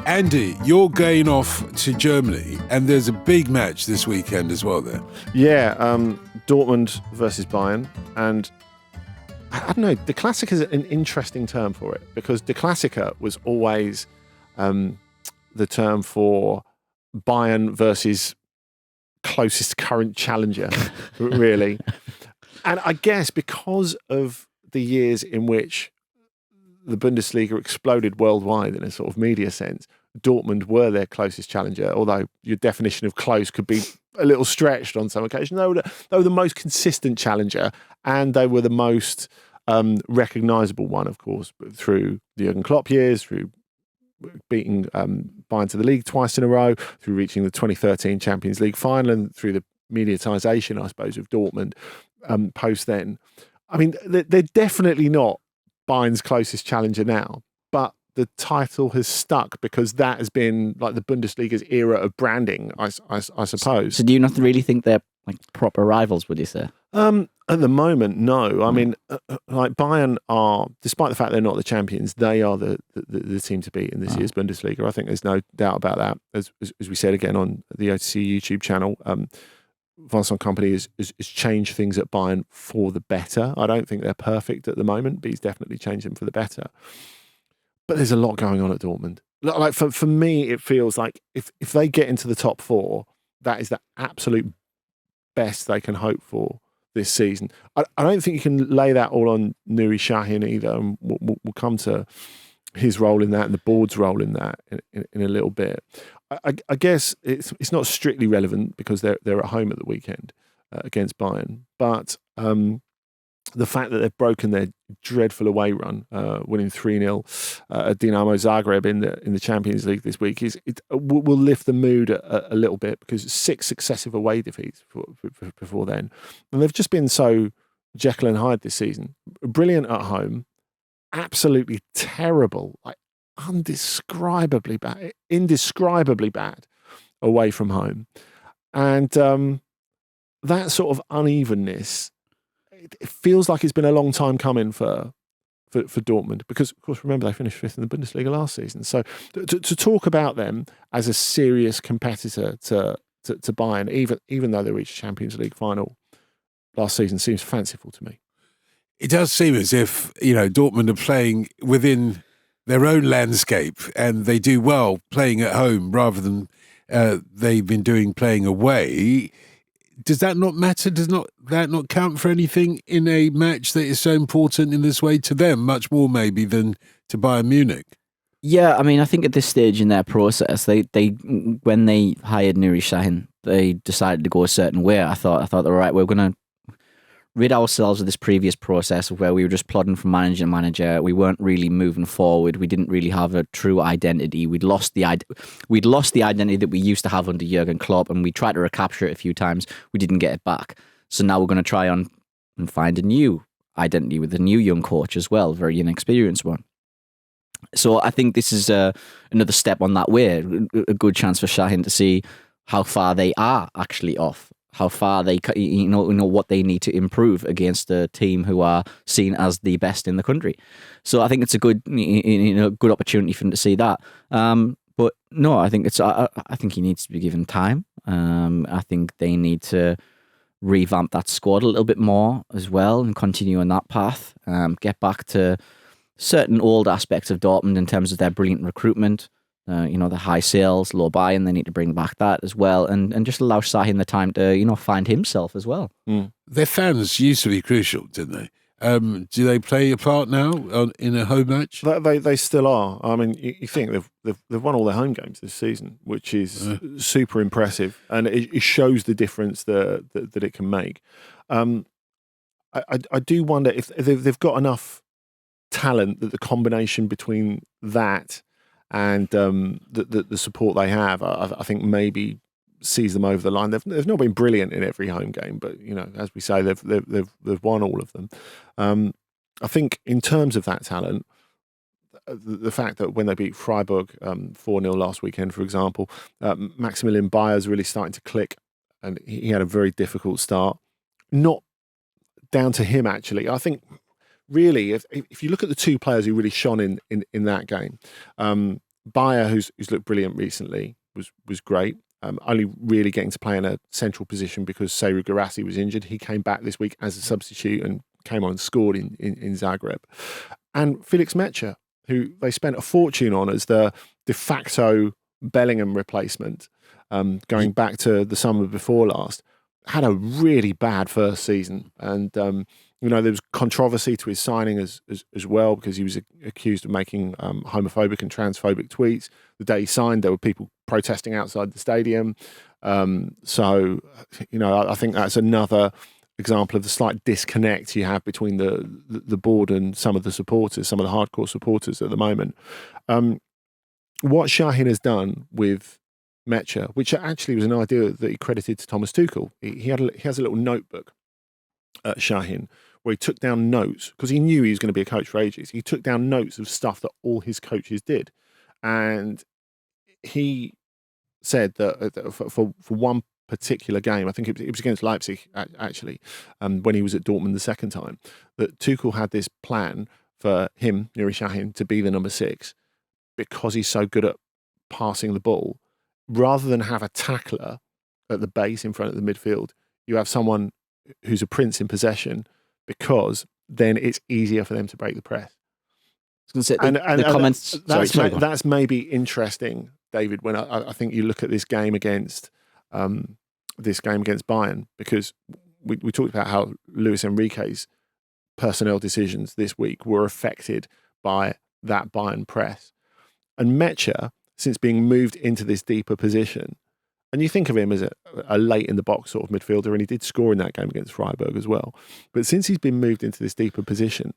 Andy, you're going off to Germany, and there's a big match this weekend as well there. Yeah, Dortmund versus Bayern. And I don't know, the Klassiker is an interesting term for it, because the Klassiker was always the term for Bayern versus closest current challenger, really. And I guess because of the years in which the Bundesliga exploded worldwide in a sort of media sense, Dortmund were their closest challenger, although your definition of close could be a little stretched on some occasion. They were the most consistent challenger, and they were the most recognisable one, of course, through the Jurgen Klopp years, through beating Bayern to the League twice in a row, through reaching the 2013 Champions League final, and through the mediatisation, I suppose, of Dortmund post then. I mean, they're definitely not Bayern's closest challenger now, but the title has stuck because that has been like the Bundesliga's era of branding, I suppose. So do you not really think they're like proper rivals, would you say? At the moment, no. I mean, like Bayern are, despite the fact they're not the champions, they are the team to beat in this year's Bundesliga. I think there's no doubt about that. As we said again on the OTC YouTube channel, Vincent Kompany has changed things at Bayern for the better. I don't think they're perfect at the moment, but he's definitely changed them for the better. But there's a lot going on at Dortmund. Like for me, it feels like if they get into the top four, that is the absolute best they can hope for this season. I don't think you can lay that all on Nuri Sahin either, and we'll come to his role in that and the board's role in that in a little bit. I guess it's not strictly relevant because they're at home at the weekend against Bayern, but the fact that they've broken their dreadful away run, winning 3-0 at Dinamo Zagreb in the Champions League this week, will lift the mood a little bit, because 6 successive away defeats before then, and they've just been so Jekyll and Hyde this season. Brilliant at home, absolutely terrible, like indescribably bad away from home, and that sort of unevenness. It feels like it's been a long time coming for Dortmund, because, of course, remember, they finished 5th in the Bundesliga last season. So to talk about them as a serious competitor to Bayern, even though they reached Champions League final last season, seems fanciful to me. It does seem as if, Dortmund are playing within their own landscape, and they do well playing at home rather than they've been doing playing away. Does that not matter? Does that not count for anything in a match that is so important in this way to them, much more maybe than to Bayern Munich? Yeah, I mean, I think at this stage in their process, they when they hired Nuri Sahin, they decided to go a certain way. I thought they were right. We're going to rid ourselves of this previous process where we were just plodding from manager to manager. We weren't really moving forward. We didn't really have a true identity. We'd lost the identity that we used to have under Jurgen Klopp, and we tried to recapture it a few times. We didn't get it back. So now we're going to try and find a new identity with a new young coach as well, very inexperienced one. So I think this is another step on that way. A good chance for Sahin to see how far they are actually off. How far they, what they need to improve against a team who are seen as the best in the country. So I think it's a good, good opportunity for him to see that. But no, I think I think he needs to be given time. I think they need to revamp that squad a little bit more as well and continue on that path. Get back to certain old aspects of Dortmund in terms of their brilliant recruitment. The high sales, low buy-in, they need to bring back that as well, and just allow Sahin the time to, find himself as well. Mm. Their fans used to be crucial, didn't they? Do they play a part now in a home match? They still are. I mean, you think they've won all their home games this season, which is super impressive, and it shows the difference that it can make. I do wonder if they've got enough talent that the combination between that and the support they have, I think maybe sees them over the line. They've not been brilliant in every home game, but as we say, they've won all of them. I think in terms of that talent, the fact that when they beat Freiburg 4-0 last weekend, for example, Maximilian Bayer's really starting to click, and he had a very difficult start. Not down to him, actually. I think really, if you look at the two players who really shone in that game, Bayer, who's looked brilliant recently, was great. Only really getting to play in a central position because Seru Guirassy was injured. He came back this week as a substitute and came on and scored in Zagreb. And Felix Metscher, who they spent a fortune on as the de facto Bellingham replacement, going back to the summer before last, had a really bad first season. And, there was controversy to his signing as well because he was accused of making homophobic and transphobic tweets. The day he signed, there were people protesting outside the stadium. I think that's another example of the slight disconnect you have between the board and some of the supporters, some of the hardcore supporters at the moment. What Şahin has done with Metscher, which actually was an idea that he credited to Thomas Tuchel. He has a little notebook at Şahin where he took down notes because he knew he was going to be a coach for ages. He took down notes of stuff that all his coaches did. And he said that for one particular game, I think it was against Leipzig, actually, when he was at Dortmund the second time, that Tuchel had this plan for him, Nuri Şahin, to be the number 6 because he's so good at passing the ball. Rather than have a tackler at the base in front of the midfield, you have someone who's a prince in possession because then it's easier for them to break the press. I was going to say, the comments... That's maybe interesting, David, when I think you look at this game against Bayern, because we talked about how Luis Enrique's personnel decisions this week were affected by that Bayern press. And Metscher, since being moved into this deeper position, and you think of him as a late in the box sort of midfielder, and he did score in that game against Freiburg as well. But since he's been moved into this deeper position,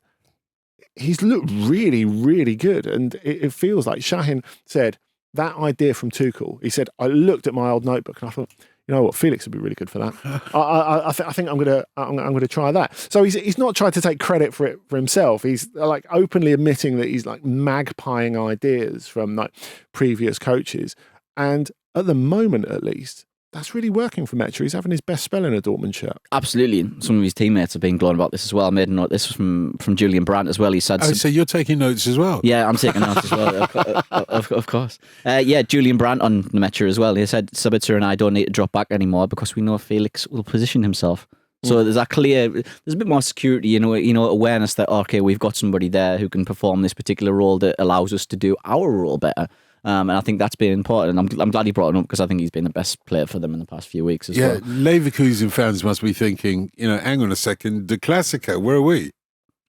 he's looked really, really good. And it feels like Şahin said that idea from Tuchel. He said, I looked at my old notebook and I thought, you know what, Felix would be really good for that. I think I'm gonna try that. So he's not tried to take credit for it for himself. He's like openly admitting that he's like magpieing ideas from like previous coaches. And at the moment, at least, that's really working for Metscher. He's having his best spell in a Dortmund shirt. Absolutely. Some of his teammates have been glowing about this as well. I made a note. This was from Julian Brandt as well. He said... so you're taking notes as well? Yeah, I'm taking notes as well, of course. Julian Brandt on Metscher as well. He said, Sabitzer and I don't need to drop back anymore because we know Felix will position himself. So there's a bit more security, awareness that, okay, we've got somebody there who can perform this particular role that allows us to do our role better. And I think that's been important. I'm glad he brought it up because I think he's been the best player for them in the past few weeks as well. Yeah, Leverkusen fans must be thinking, hang on a second, the Klassiker, where are we?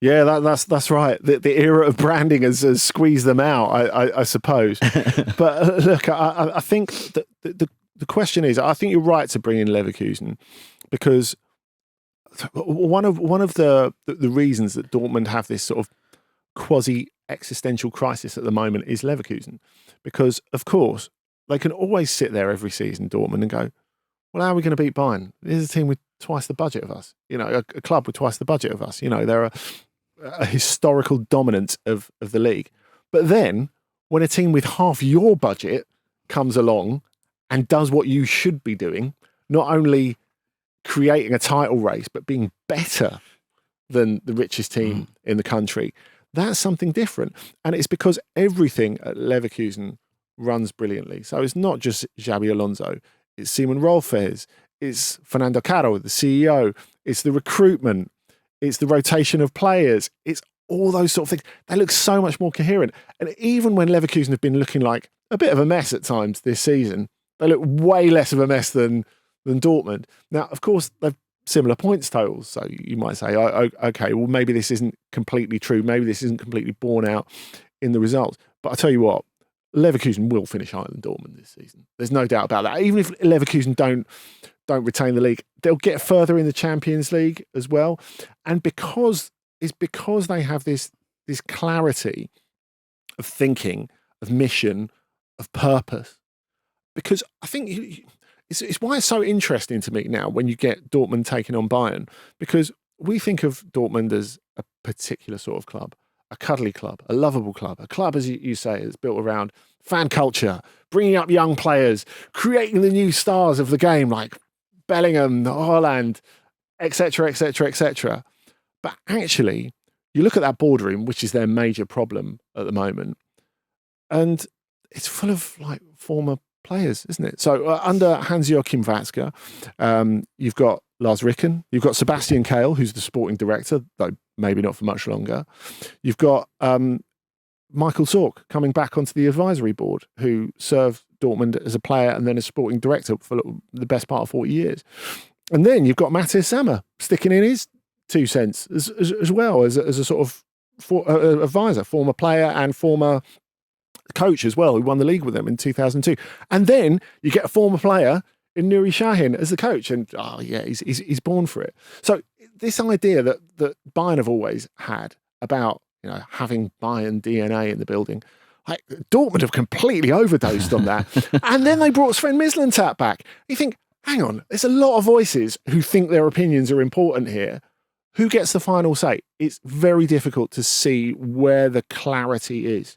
Yeah, that's right. The era of branding has squeezed them out, I suppose. But look, I think the question is, I think you're right to bring in Leverkusen because one of the reasons that Dortmund have this sort of quasi-existential crisis at the moment is Leverkusen. Because, of course, they can always sit there every season, Dortmund, and go, well, how are we going to beat Bayern? There's a team with twice the budget of us. A club with twice the budget of us. They're a historical dominance of the league. But then, when a team with half your budget comes along and does what you should be doing, not only creating a title race, but being better than the richest team in the country, that's something different. And it's because everything at Leverkusen runs brilliantly. So it's not just Xabi Alonso. It's Simon Rolfes. It's Fernando Caro, the CEO. It's the recruitment. It's the rotation of players. It's all those sort of things. They look so much more coherent. And even when Leverkusen have been looking like a bit of a mess at times this season, they look way less of a mess than Dortmund. Now, of course, they've similar points totals. So you might say, oh, okay, well, maybe this isn't completely true. Maybe this isn't completely borne out in the results. But I'll tell you what, Leverkusen will finish higher than Dortmund this season. There's no doubt about that. Even if Leverkusen don't retain the league, they'll get further in the Champions League as well. And because they have this clarity of thinking, of mission, of purpose. Because I think it's why it's so interesting to me now when you get Dortmund taking on Bayern, because we think of Dortmund as a particular sort of club, a cuddly club, a lovable club, a club, as you say, is built around fan culture, bringing up young players, creating the new stars of the game like Bellingham, Haaland, etc., etc., etc. But actually, you look at that boardroom, which is their major problem at the moment, and it's full of like former players, isn't it? So under Hans-Joachim Watzke, you've got Lars Ricken, you've got Sebastian Kehl, who's the sporting director, though maybe not for much longer. You've got Michael Zorc coming back onto the advisory board, who served Dortmund as a player and then as sporting director for the best part of 40 years. And then you've got Matthias Sammer sticking in his 2 cents as well as a sort of advisor, former player and former coach as well, who won the league with them in 2002. And then you get a former player in Nuri Sahin as the coach, and he's born for it. So this idea that Bayern have always had about having Bayern DNA in the building, like Dortmund have completely overdosed on that. And then they brought Sven Mislintat back. You think, hang on, there's a lot of voices who think their opinions are important here. Who gets the final say? It's very difficult to see where the clarity is.